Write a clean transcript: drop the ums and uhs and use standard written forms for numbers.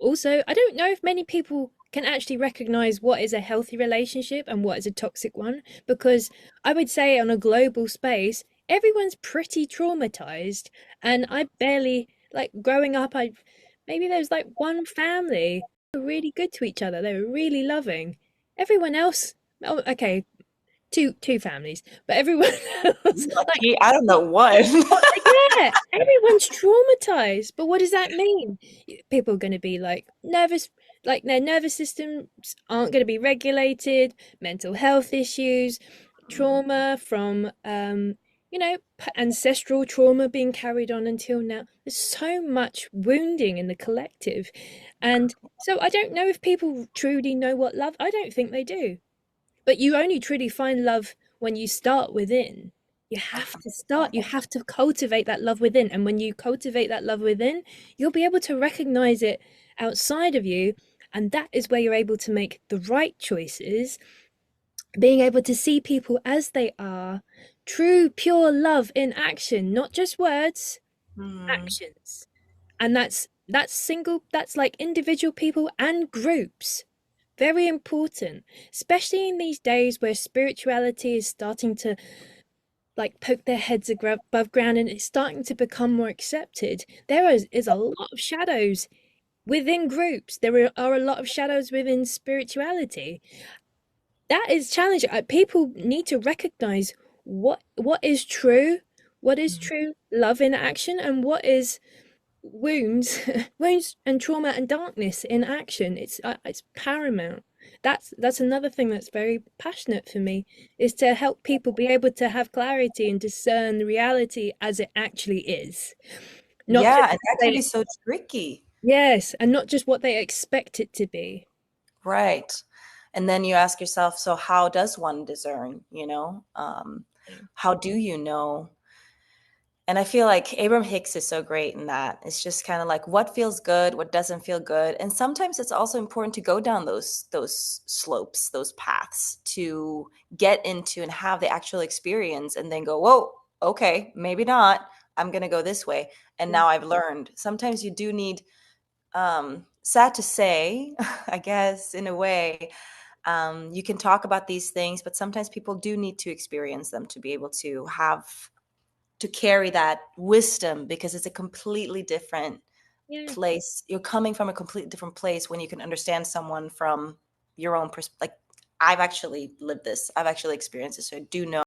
also, I don't know if many people can actually recognize what is a healthy relationship and what is a toxic one, because I would say on a global space, everyone's pretty traumatized. And I barely, like growing up, I maybe there's like one family who were really good to each other. They were really loving. Everyone else, oh, okay, two families, but everyone else, like, Lucky, I don't know what. yeah, everyone's traumatized. But what does that mean? People are going to be like nervous, like their nervous systems aren't going to be regulated, mental health issues, trauma from, ancestral trauma being carried on until now. There's so much wounding in the collective. And so I don't know if people truly know what love, I don't think they do. But you only truly find love when you start within. You have to start, you have to cultivate that love within. And when you cultivate that love within, you'll be able to recognize it outside of you. And that is where you're able to make the right choices, being able to see people as they are, true, pure love in action, not just words, Hmm. actions. And that's single, that's like individual people and groups. Very important, especially in these days where spirituality is starting to like poke their heads above ground and it's starting to become more accepted. There is a lot of shadows within groups. There are a lot of shadows within spirituality. That is challenging. People need to recognize what is true, what is true love in action, and what is wounds, wounds and trauma and darkness in action. It's paramount. That's another thing that's very passionate for me, is to help people be able to have clarity and discern the reality as it actually is, not Yeah, just and that can be they, so tricky. yes, and not just what they expect it to be. Right. And then you ask yourself, so how does one discern, Yeah. how do you know? And I feel like Abram Hicks is so great in that. It's just kind of like what feels good, what doesn't feel good. And sometimes it's also important to go down those slopes, those paths to get into and have the actual experience and then go, "Whoa, okay, maybe not. I'm going to go this way." And Mm. now I've learned. Sometimes you do need sad to say, I guess in a way, you can talk about these things, but sometimes people do need to experience them to be able to have to carry that wisdom because it's a completely different Yeah. place. You're coming from a completely different place when you can understand someone from your own perspective. Like I've actually lived this. I've actually experienced this. So I do know